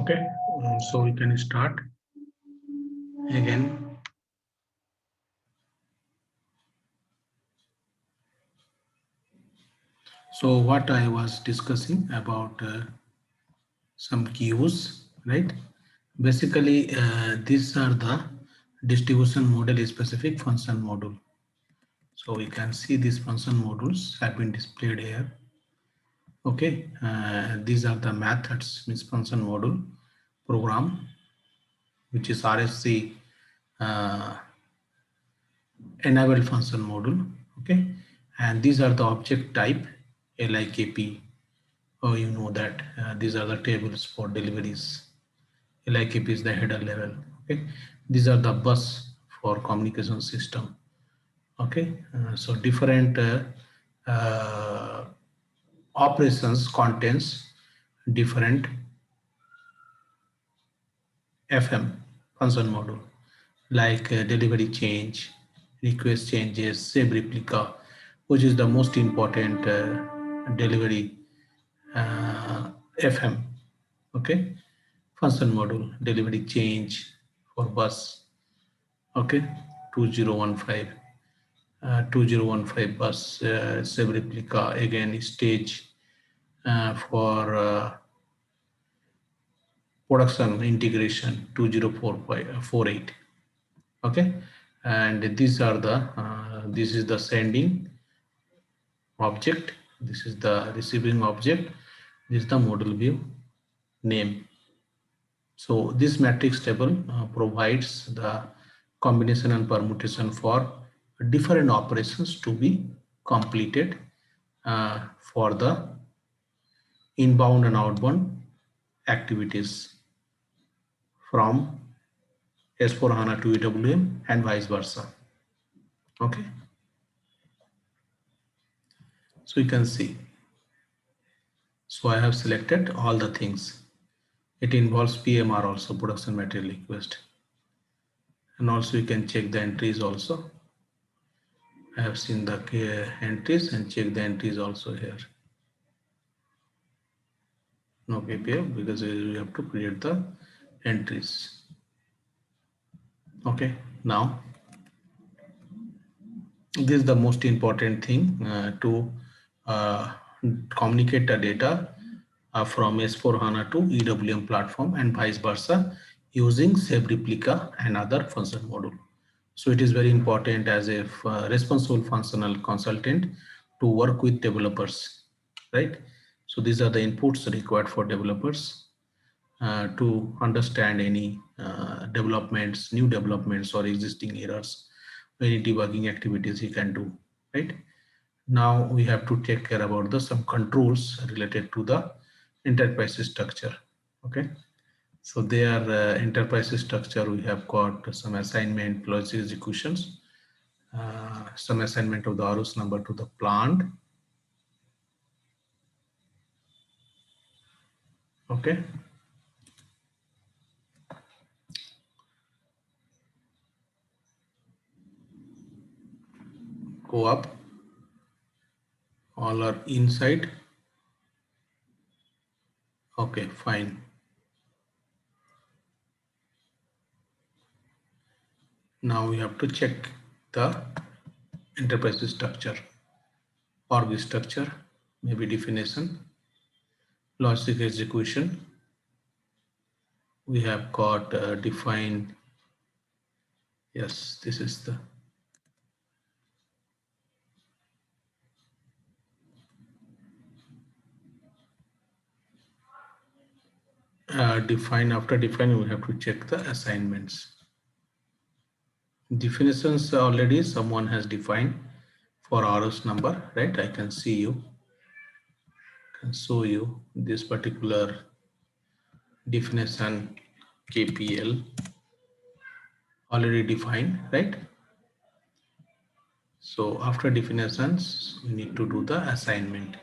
Okay, so we can start again. So what I was discussing about some cues, right? Basically, these are the distribution model specific function module. So we can see these function modules have been displayed here. Okay, these are the methods, means function module program, which is RFC enabled function module. Okay, and these are the object type LIKP. Oh, you know that these are the tables for deliveries. LIKP is the header level. Okay, these are the bus for communication system. Okay, so different uh, operations contains different FM function module like delivery change, request changes, save replica, which is the most important delivery FM. Okay, function module delivery change for bus. Okay, 2015 2015 bus save replica, again stage for production integration 2048. Okay, and these are the this is the sending object, this is the receiving object, this is the model view name. So this matrix table provides the combination and permutation for different operations to be completed for the inbound and outbound activities from S4HANA to EWM and vice versa. Okay, so you can see. So I have selected all the things. It involves PMR also, production material request. And also you can check the entries also. I have seen the entries and check the entries also here. No PPF because we have to create the entries. Okay, now this is the most important thing to uh, communicate the data from S4HANA to EWM platform and vice versa using save replica and other function module. So it is very important as a responsible functional consultant to work with developers, right? So these are the inputs required for developers to understand any developments, new developments or existing errors, any debugging activities he can do, right? Now we have to take care about the some controls related to the enterprise structure. Okay, so there enterprise structure, we have got some assignment, logic executions, some assignment of the ROS number to the plant. Okay, go up, all are inside. Okay, fine. Now we have to check the enterprise structure, org structure, maybe definition, logic execution. We have got defined. Yes, this is the define. After defining, we have to check the assignments. Definitions already someone has defined for ROS number, right? I can see you, can show you this particular definition KPL already defined, right? So after definitions, we need to do the assignment.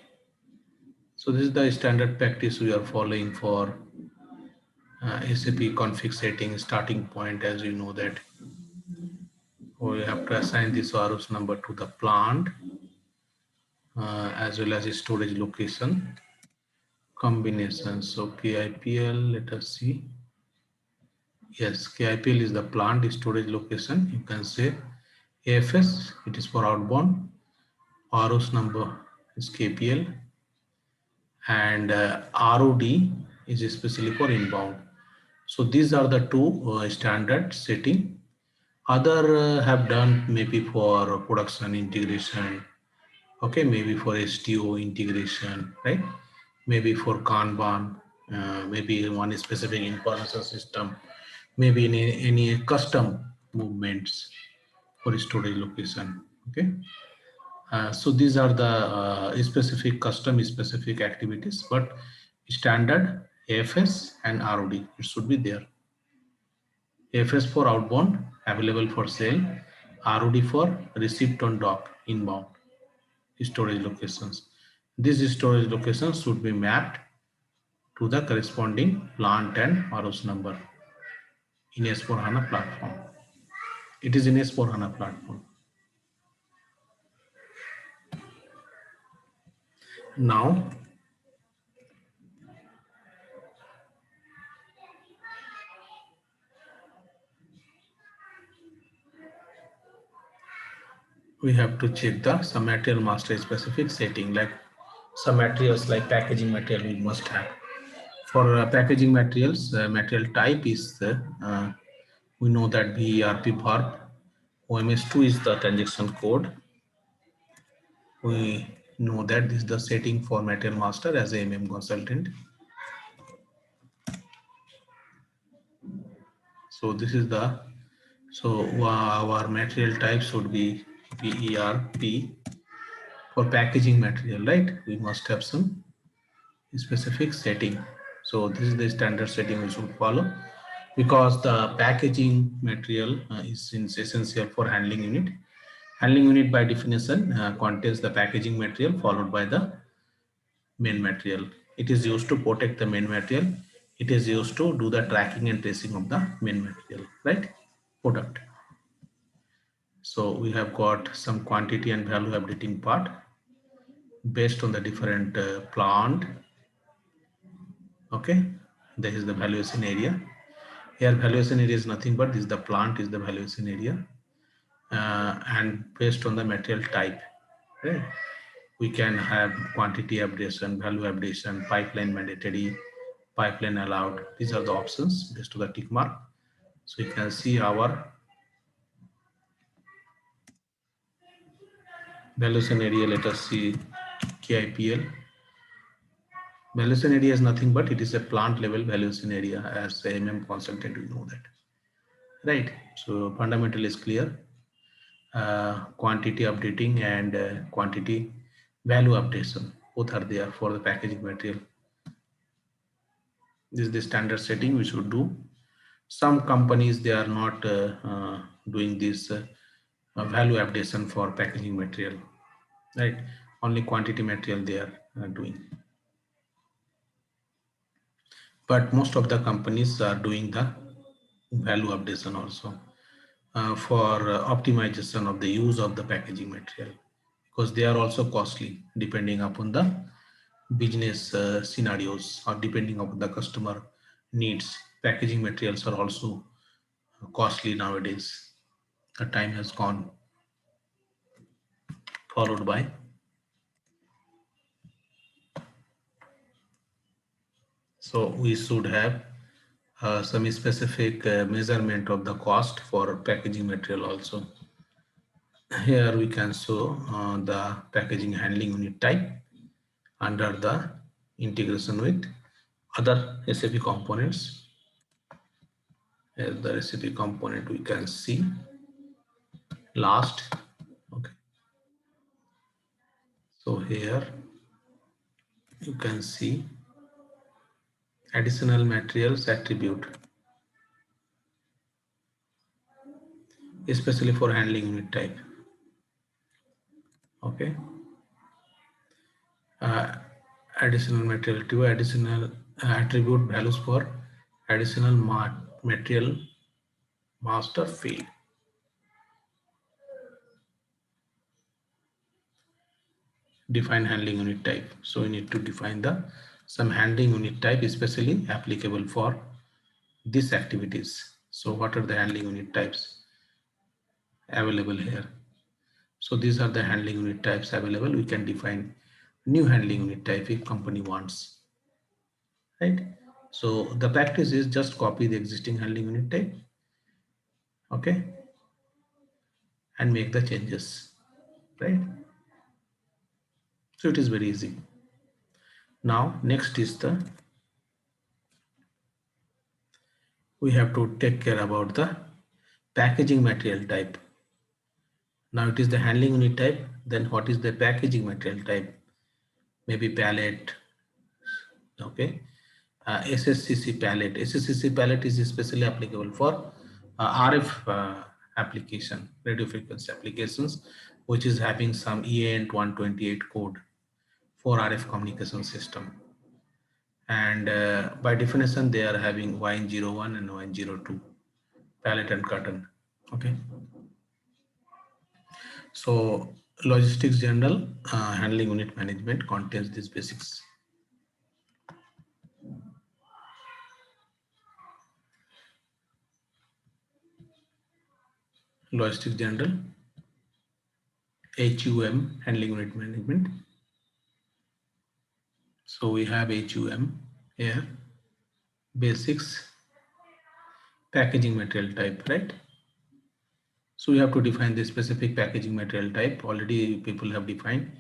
So this is the standard practice we are following for SAP config setting starting point. As you know that we have to assign this ROS number to the plant as well as storage location, combinations. So KIPL, let us see. Yes, KIPL is the plant storage location. You can say AFS, it is for outbound. ROS number is KPL, and ROD is especially for inbound. So these are the two standard setting. Other have done maybe for production integration, okay, maybe for STO integration, right? Maybe for Kanban, maybe one specific information system, maybe in any custom movements for storage location, okay. So these are the specific custom specific activities, but standard AFS and ROD, it should be there. AFS for outbound, available for sale. ROD for receipt on dock, inbound storage locations. These storage locations should be mapped to the corresponding plant and ROS number in S4HANA platform. It is in S4HANA platform. Now, we have to check the some material master specific setting, like some materials like packaging material we must have. For packaging materials, material type is we know that VERP verb, OMS2 is the transaction code. We know that this is the setting for material master as a MM consultant. So this is the, so our material type should be VERP for packaging material, right? We must have some specific setting. So this is the standard setting we should follow, because the packaging material is essential for handling unit. Handling unit by definition contains the packaging material followed by the main material. It is used to protect the main material. It is used to do the tracking and tracing of the main material, right? Product. So we have got some quantity and value updating part based on the different plant. Okay, this is the valuation area. Here valuation area is nothing but this is the plant is the valuation area, and based on the material type, right? We can have quantity updation, value updation, pipeline mandatory, pipeline allowed. These are the options based on the tick mark. So you can see our valuation area. Let us see KIPL. Valuation area is nothing but it is a plant level valuation area. As a MM consultant, we know that, right? So fundamental is clear. Quantity updating and quantity value updation, both are there for the packaging material. This is the standard setting we should do. Some companies, they are not doing this value updation for packaging material, right? Only quantity material they are doing. But most of the companies are doing the value updation also for optimization of the use of the packaging material, because they are also costly depending upon the business scenarios or depending upon the customer needs. Packaging materials are also costly nowadays. The time has gone, followed by so we should have some specific measurement of the cost for packaging material also. Here we can show the packaging handling unit type under the integration with other SAP components. Here the recipe component we can see last. Okay, so here you can see additional materials attribute, especially for handling unit type. Okay, additional material to additional attribute values for additional material master field. Define handling unit type. So we need to define the some handling unit type especially applicable for these activities. So what are the handling unit types available here? So these are the handling unit types available. We can define new handling unit type if company wants, right? So the practice is just copy the existing handling unit type, okay, and make the changes, right? So it is very easy. Now next is we have to take care about the packaging material type. Now it is the handling unit type, then what is the packaging material type? Maybe pallet, okay. SSCC pallet. SSCC pallet is especially applicable for RF application, radio frequency applications, which is having some EANT 128 code for RF communication system. And by definition, they are having YN01 and YN02, pallet and curtain. Okay. So logistics general handling unit management contains these basics. Logistics general, HUM handling unit management. So we have HUM here, basics, packaging material type, right? So we have to define the specific packaging material type. Already people have defined.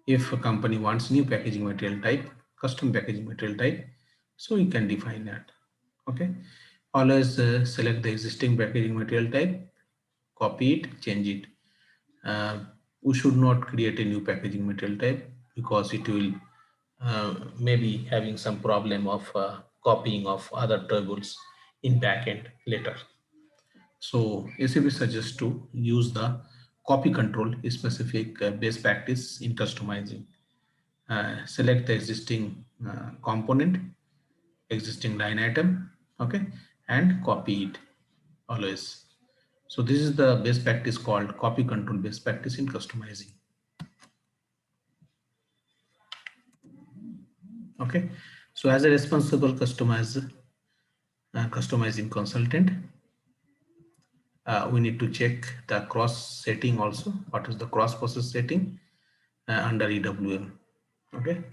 If a company wants new packaging material type, custom packaging material type, so you can define that. Okay. Always select the existing packaging material type, copy it, change it. We should not create a new packaging material type because it will maybe having some problem of copying of other tables in backend later. So SAP suggests to use the copy control specific best practice in customizing. Select the existing component, existing line item, okay, and copy it always. So this is the best practice called copy control best practice in customizing. Okay, so as a responsible customizing consultant, we need to check the cross setting also. What is the cross process setting under EWM? Okay.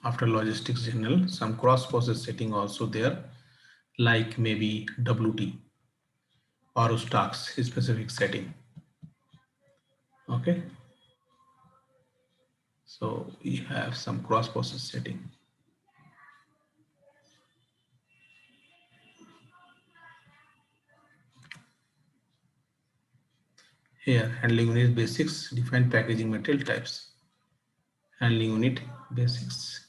After logistics general, some cross process setting also there, like maybe WT or stocks specific setting. Okay. So we have some cross process setting. Here, handling unit basics, define packaging material types. Handling unit basics.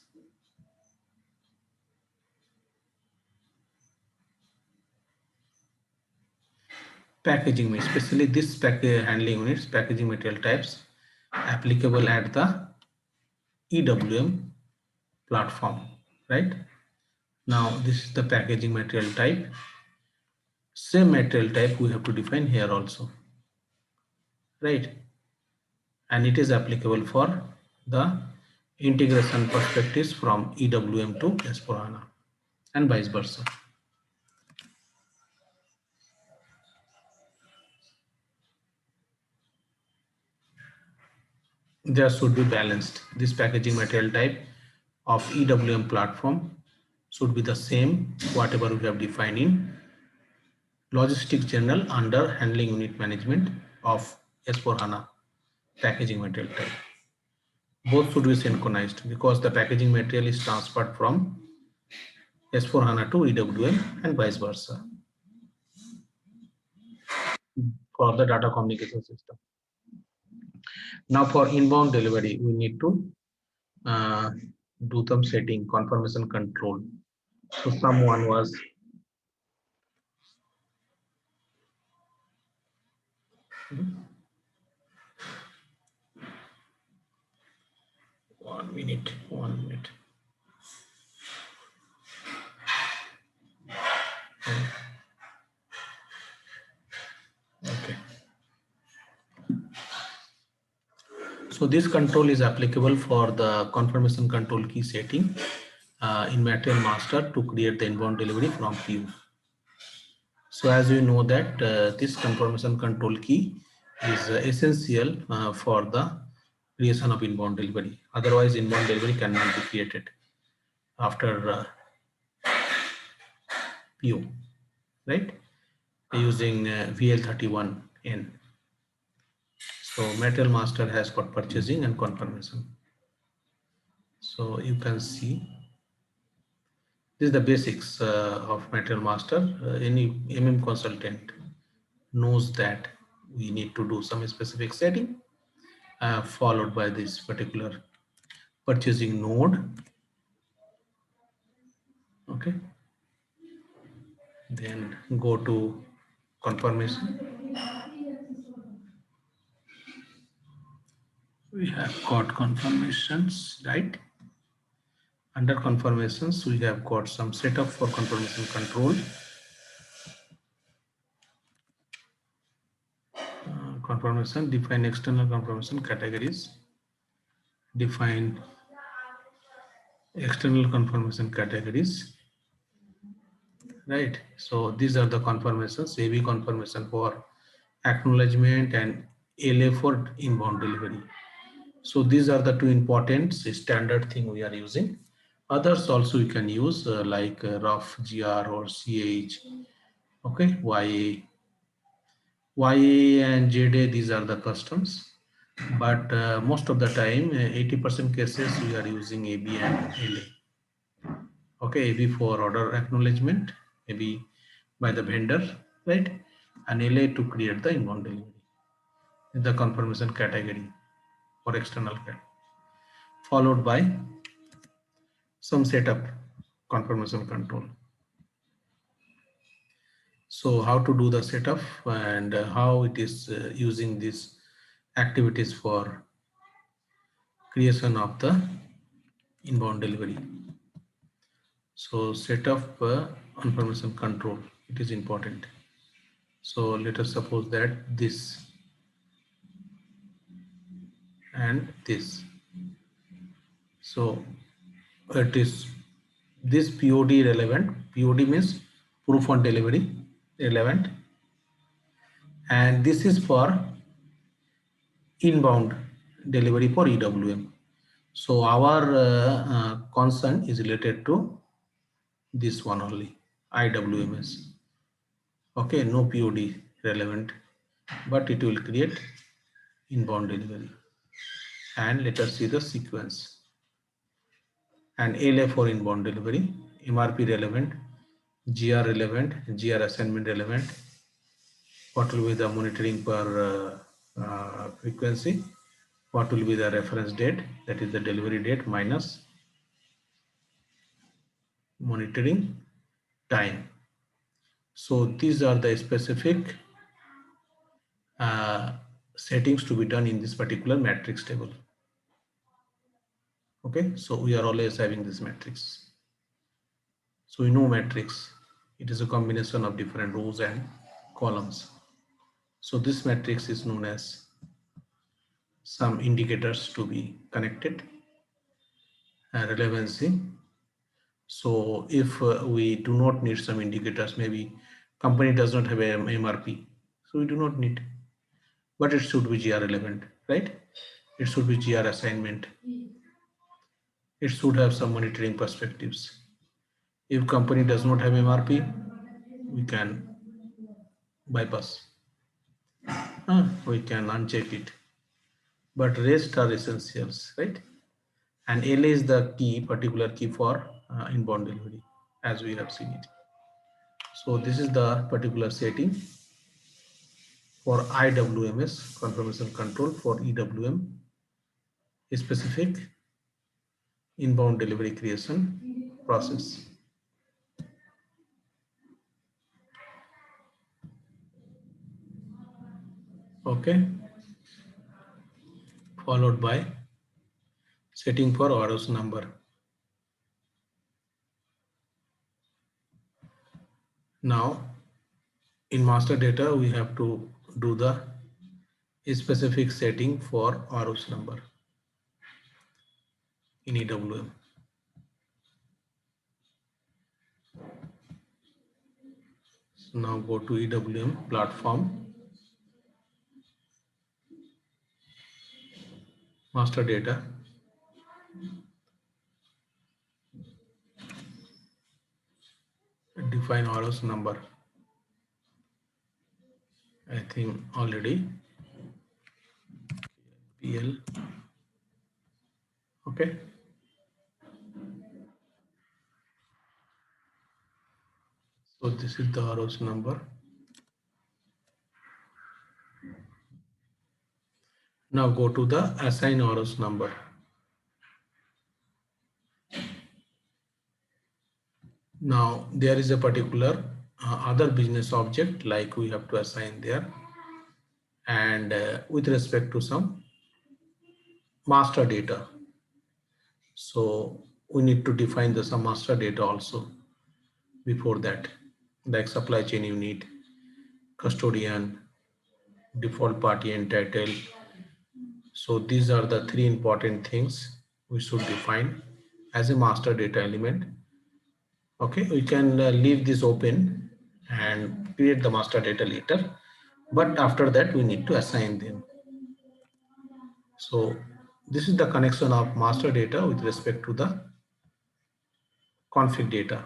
Packaging, especially this handling units, packaging material types applicable at the EWM platform, right? Now this is the packaging material type. Same material type we have to define here also, right? And it is applicable for the integration perspectives from EWM to S/4HANA and vice versa. There should be balanced. This packaging material type of EWM platform should be the same whatever we have defined in logistics general under handling unit management of S/4HANA packaging material type. Both should be synchronized because the packaging material is transferred from S/4HANA to EWM and vice versa for the data communication system. Now for inbound delivery, we need to uh, do some setting, confirmation control. So someone was 1 minute, 1 minute. Okay. So this control is applicable for the confirmation control key setting in material master to create the inbound delivery from PO. So as you know that this confirmation control key is essential for the creation of inbound delivery. Otherwise, inbound delivery cannot be created after PO, right? Using VL31N. So material master has got purchasing and confirmation. So you can see this is the basics of material master. Any MM consultant knows that we need to do some specific setting followed by this particular purchasing node. Okay. Then go to confirmation. We have got confirmations, right? Under confirmations, we have got some setup for confirmation control. Confirmation, define external confirmation categories. Define external confirmation categories. Right. So these are the confirmations, AV confirmation for acknowledgement and LA for inbound delivery. So these are the two important standard thing we are using. Others also you can use like RUF, GR or CH. Okay, YA and JDA, these are the customs. But most of the time, 80% cases we are using AB and LA. Okay, AB for order acknowledgement, AB by the vendor, right? And LA to create the inbound delivery. The confirmation category for external category, followed by some setup confirmation control. So how to do the setup and how it is using these activities for creation of the inbound delivery. So setup confirmation control, it is important. So let us suppose that this and this. So it is this POD relevant. POD means proof on delivery relevant, and this is for inbound delivery for EWM. So our concern is related to this one only, IWMS. Okay, no POD relevant, but it will create inbound delivery. And let us see the sequence. And LA for inbound delivery, MRP relevant, GR relevant, GR assignment relevant. What will be the monitoring per frequency? What will be the reference date? That is the delivery date minus monitoring time. So these are the specific settings to be done in this particular matrix table. Okay, so we are always having this matrix. So we know matrix, it is a combination of different rows and columns. So this matrix is known as some indicators to be connected, relevancy. So if we do not need some indicators, maybe company does not have a MRP, so we do not need, but it should be GR relevant, right? It should be GR assignment. It should have some monitoring perspectives. If company does not have MRP, we can bypass. We can uncheck it. But rest are essentials, right? And LA is the key, particular key for inbound delivery, as we have seen it. So this is the particular setting for IWMS, confirmation control, for EWM, specific inbound delivery creation process. Okay, followed by setting for orders number. Now in master data we have to do the specific setting for ROS number. in EWM. So now go to EWM platform, master data, define ROS number. I think already PL. Okay. So this is the ROS number. Now go to the assign ROS number. Now there is a particular other business object like we have to assign there, and with respect to some master data. So we need to define the some master data also before that, like supply chain unit, custodian, default party and title. So these are the three important things we should define as a master data element. Okay, we can leave this open and create the master data later, but after that we need to assign them. So this is the connection of master data with respect to the config data.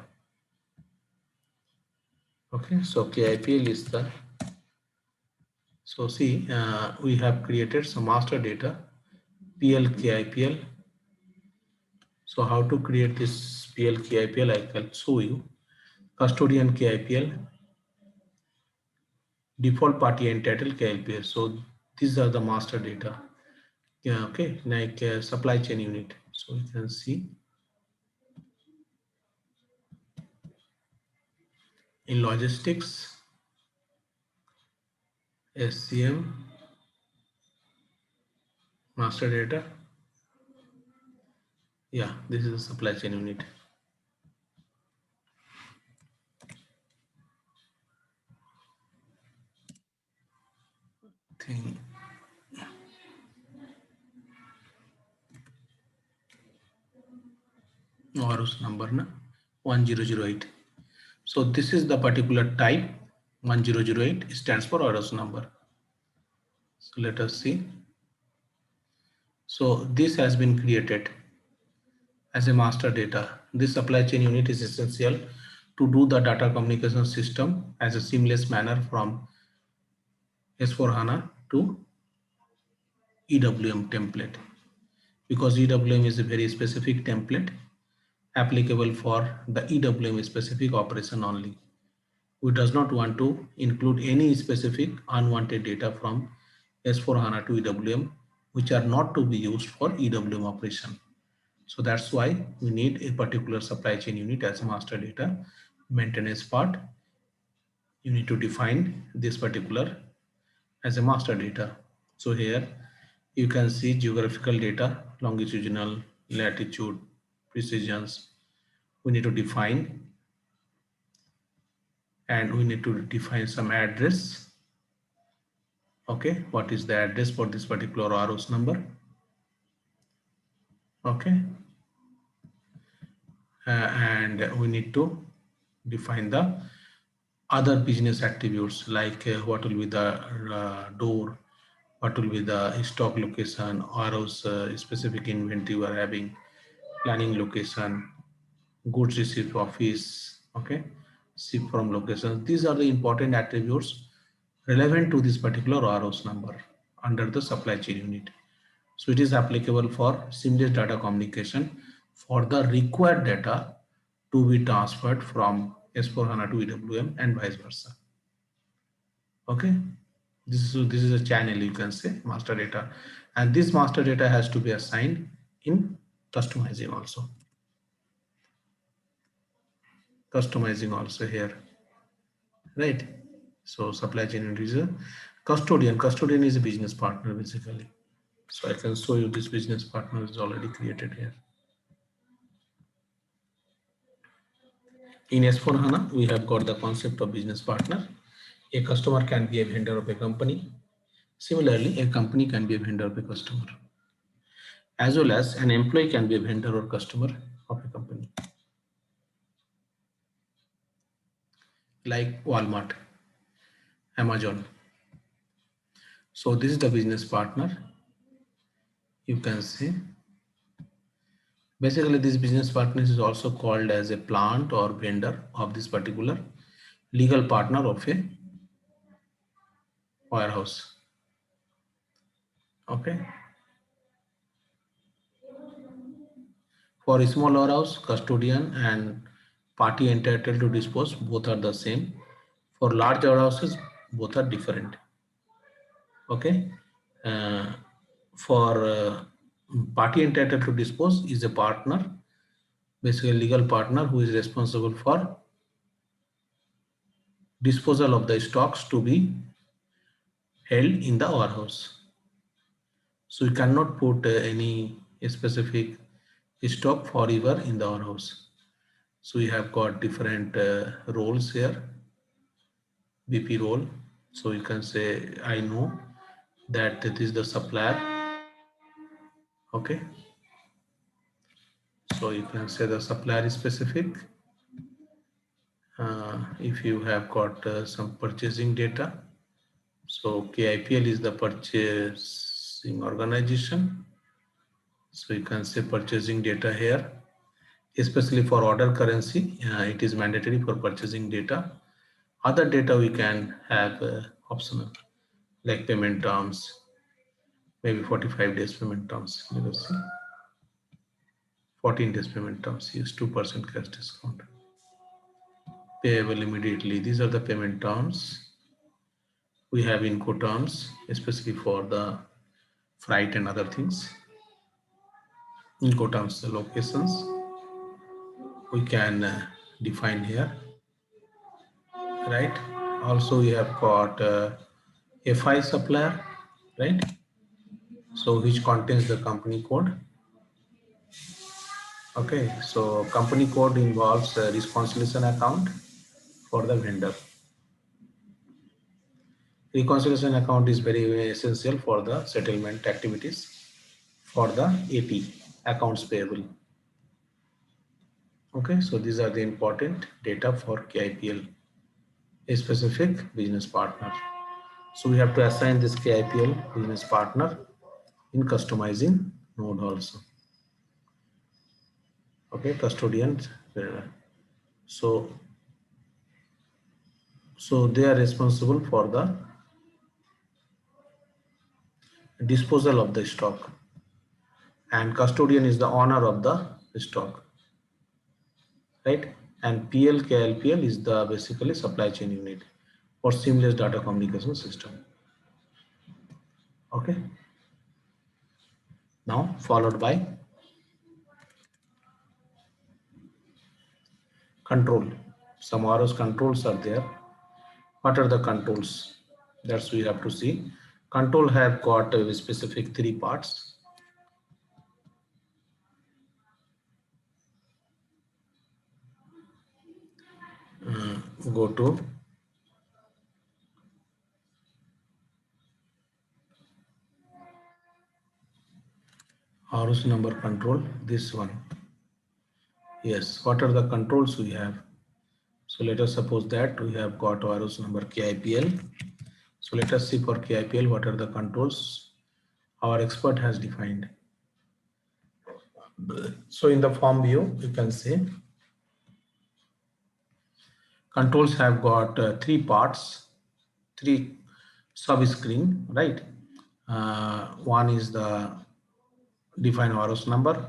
Okay, so KIPL is the, so see, we have created some master data, PL KIPL. So how to create this PL KIPL, I can show you. Custodian KIPL, default party and title KIPL. So these are the master data. Yeah, okay, like supply chain unit. So you can see in logistics, SCM, master data. Yeah, this is a supply chain unit. Thing. ROS number na 1008. So this is the particular type. 1008 stands for ROS number. So let us see. So this has been created as a master data. This supply chain unit is essential to do the data communication system as a seamless manner from S4HANA to EWM template, because EWM is a very specific template applicable for the EWM specific operation only. We does not want to include any specific unwanted data from S4HANA to EWM, which are not to be used for EWM operation. So that's why we need a particular supply chain unit as a master data. Maintenance part, you need to define this particular as a master data. So here you can see geographical data, longitudinal, latitude, precisions. We need to define, and we need to define some address. Okay, what is the address for this particular ROS number? Okay, and we need to define the other business attributes like what will be the door, what will be the stock location, ROS specific inventory we are having, planning location, goods received office, okay, ship from locations. These are the important attributes relevant to this particular ROS number under the supply chain unit. So it is applicable for seamless data communication for the required data to be transferred from S4HANA to EWM and vice versa. Okay, this is a channel, you can say, master data, and this master data has to be assigned in customizing also. Customizing also here, right? So supply chain is a custodian. Custodian is a business partner basically. So I can show you this business partner is already created here. In S4HANA, we have got the concept of business partner. A customer can be a vendor of a company. Similarly, a company can be a vendor of a customer. as well as an employee can be a vendor or customer of a company, like Walmart, Amazon. So this is the business partner. You can see basically this business partner is also called as a plant or vendor of this particular legal partner of a warehouse. Okay. For a small warehouse, custodian and party entitled to dispose both are the same. For large warehouses, both are different. Okay. Uh, for party entitled to dispose is a partner, basically a legal partner who is responsible for disposal of the stocks to be held in the warehouse. So you cannot put any specific stock forever in the warehouse. So we have got different roles here. BP role. So you can say I know that it is the supplier. Okay. So you can say the supplier is specific. If you have got some purchasing data, so KIPL is the purchasing organization. So you can say purchasing data here, especially for order currency. It is mandatory for purchasing data. Other data we can have optional, like payment terms, maybe 45 days payment terms. Let us see. 14 days payment terms. Use 2% cash discount. Payable immediately. These are the payment terms. We have Incoterms, especially for the freight and other things. Incoterms, the locations we can define here, right? Also, we have got FI supplier, right? So which contains the company code. Okay, so company code involves a reconciliation account for the vendor. Reconciliation account is very essential for the settlement activities for the AP, accounts payable. Okay, so these are the important data for KIPL, a specific business partner. So we have to assign this KIPL business partner in customizing node also. Okay, custodian. So they are responsible for the disposal of the stock, and custodian is the owner of the stock, right? And KLPL is the basically supply chain unit for seamless data communication system. Okay. Now followed by control. Some ROS controls are there. What are the controls? That's we have to see. Control have got a specific 3 parts. Go to ROS number control, this one. Yes, what are the controls we have? So let us suppose that we have got ROS number KIPL. So let us see for KIPL what are the controls our expert has defined. So in the form view, you can see controls have got 3 parts, 3 sub-screen, right? One is the define ROS number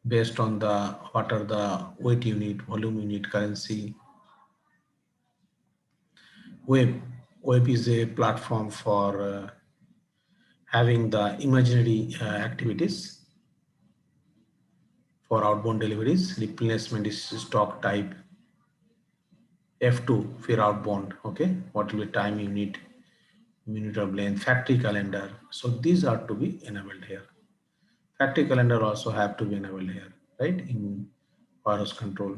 based on the what are the weight unit, volume unit, currency. Web is a platform for having the imaginary activities for outbound deliveries. Replenishment is stock type. F2 for outbound. Okay, what will be time unit, minute of length, factory calendar. So these are to be enabled here. Factory calendar also have to be enabled here, right? In ROS control.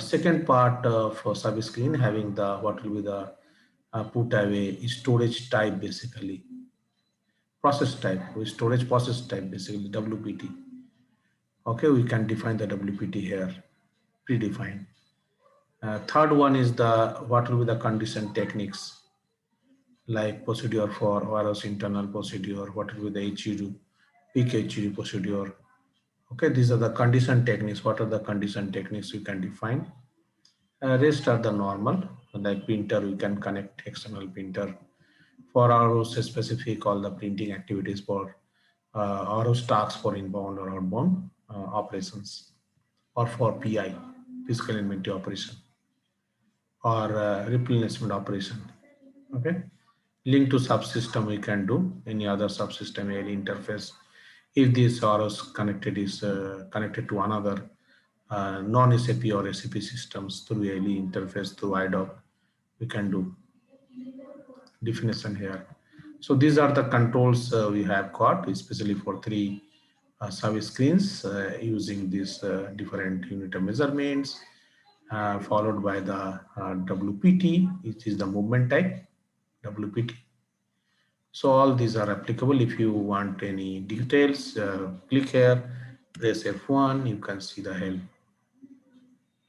Second part for sub screen having the what will be the put away storage type basically. process type, with storage process type, basically WPT. Okay, we can define the WPT here, predefined. Third one is what will be the condition techniques, like procedure for virus internal procedure, what will be the HUD, peak HUD procedure. Okay, these are the condition techniques. What are the condition techniques you can define? Rest are the normal, like printer, we can connect external printer. For our specific, all the printing activities for our tasks for inbound or outbound operations, or for PI, physical inventory operation, or replenishment operation. Okay, link to subsystem, we can do any other subsystem ALE interface. If this ROS connected is connected to another non-SAP or SAP systems through ALE interface through IDOC, we can do definition here. So these are the controls we have got, especially for three service screens using these different unit of measurements, followed by the WPT, which is the movement type, WPT. So all these are applicable. If you want any details, click here, press F1, you can see the help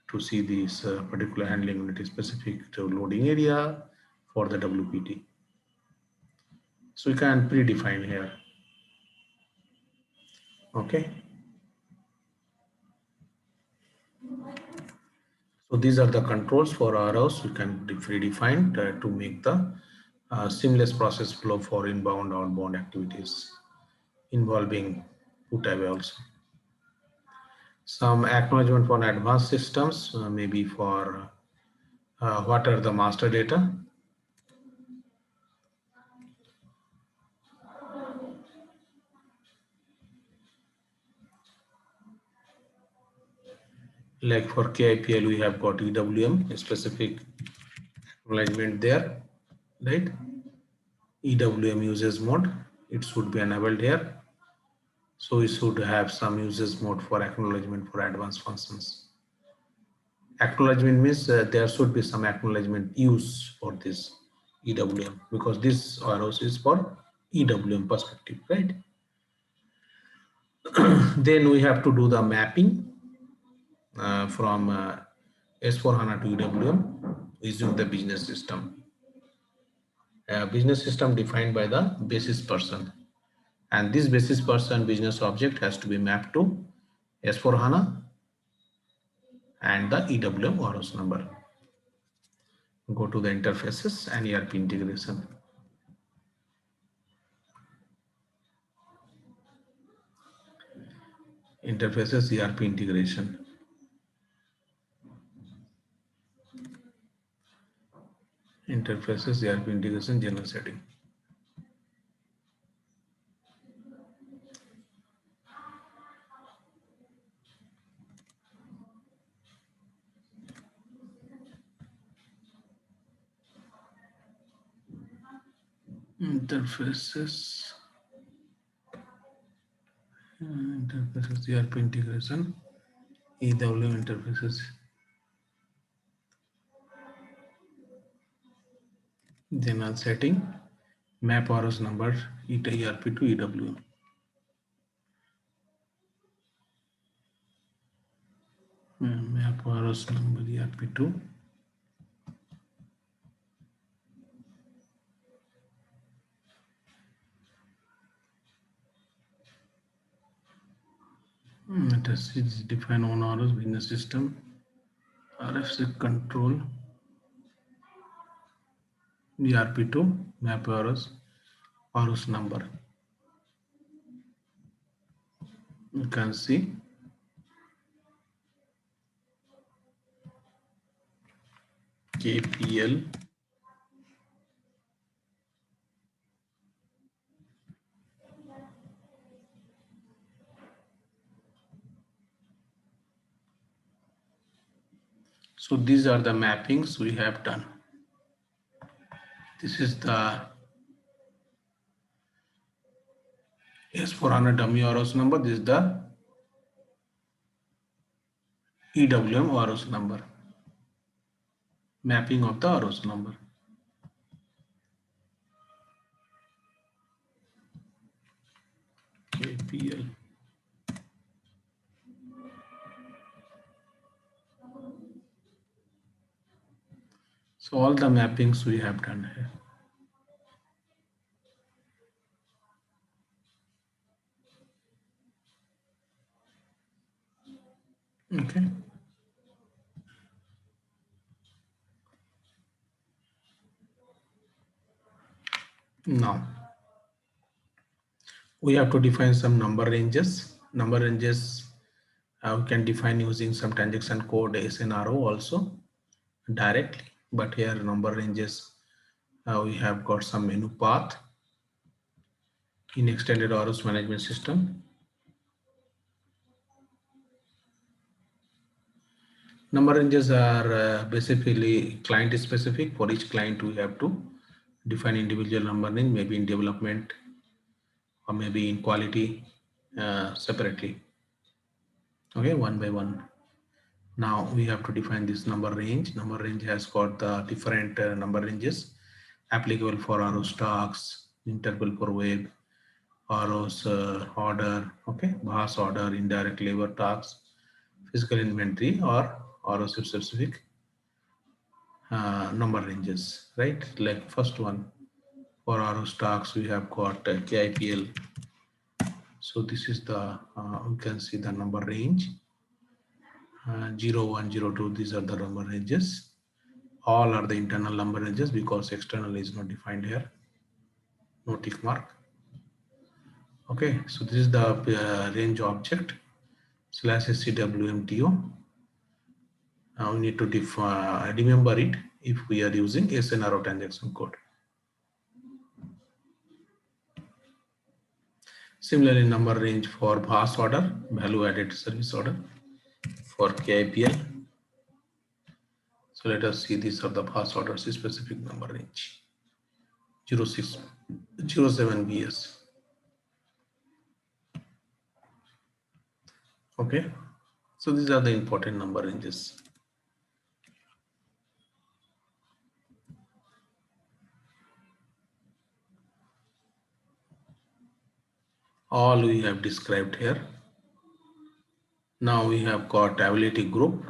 to see this particular handling unit is specific to loading area for the WPT. So you can predefine here. Okay. So these are the controls for ROs. You can predefine to make the seamless process flow for inbound, outbound activities involving put away also. Some acknowledgement for advanced systems, maybe for what are the master data. Like for KIPL, we have got EWM, a specific acknowledgement there, right? EWM uses mode, it should be enabled here. So we should have some uses mode for acknowledgement for advanced functions. Acknowledgement means there should be some acknowledgement use for this EWM, because this ROS is for EWM perspective, right? Then we have to do the mapping from S4HANA to EWM using the business system. Business system defined by the basis person, and this basis person business object has to be mapped to S4HANA and the EWM ROS number. Go to the interfaces and ERP integration. Interfaces, ERP integration. Interfaces, ERP integration, general setting. Interfaces, interfaces, ERP integration, EWM interfaces, general setting, map ROS number, ERP to EWM. Map ROS number, ERP to let us see, define on ROS business system, RFC control, ERP to map ROS number. You can see KPL So these are the mappings we have done. This is the S4HANA dummy ROS number. This is the EWM ROS number. Mapping of the ROS number. PL. So all the mappings we have done here. Okay. Now we have to define some number ranges. Number ranges we can define using some transaction code SNRO also directly, but here number ranges we have got some menu path in extended ROS management system. Number ranges are basically client specific. For each client we have to define individual number range, maybe in development or maybe in quality separately. Okay, one by one. Now we have to define this number range. Number range has got the different number ranges applicable for ROS stocks, interval for web, ROS order, okay, VAS order, indirect labor tax, physical inventory, or ROS specific number ranges, right? Like first one for ROS stocks, we have got KIPL. So this is the, you can see the number range. 0, 1, 0, 2, these are the number ranges. All are the internal number ranges because external is not defined here. No tick mark. Okay, so this is the range object / SCWMTO. Now we need to remember it if we are using SNRO transaction code. Similarly, number range for VAS order, value added service order for KIPL. So let us see, these are the VAS orders specific number range 06, 07 BS. Okay, so these are the important number ranges. All we have described here. Now we have got ability group.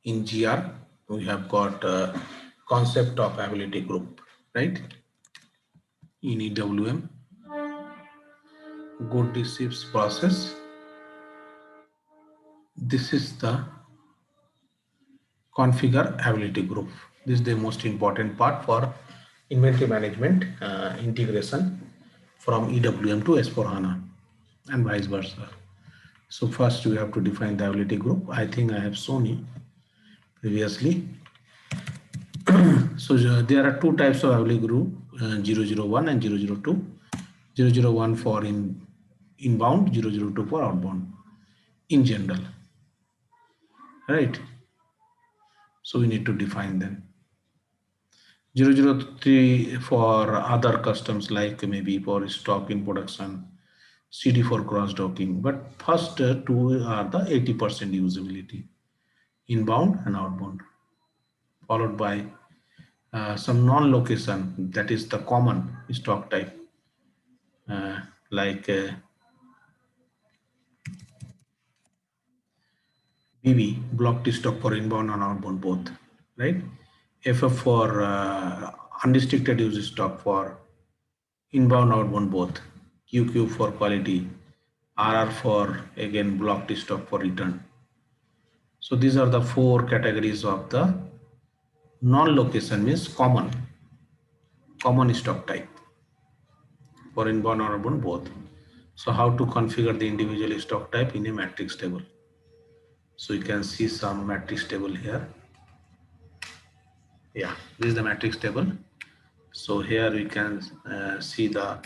In GR, we have got concept of ability group, right? In EWM, good receipts process. This is the configure ability group. This is the most important part for inventory management integration from EWM to S4HANA and vice versa. So first we have to define the ability group. I think I have shown you previously. So there are two types of ability group, 001 and 002. 001 for inbound, 002 for outbound in general, right? So we need to define them. 003 for other customs, like maybe for stock in production, CD for cross docking. But first two are the 80% usability, inbound and outbound, followed by some non-location, that is the common stock type, like BB, block stock for inbound and outbound both, right? FF for unrestricted use stock for inbound, outbound both. QQ for quality, RR for again block stock for return. So these are the four categories of the non-location, means common stock type for inbound or outbound both. So how to configure the individual stock type in a matrix table? So you can see some matrix table here. Yeah, this is the matrix table. So here we can see the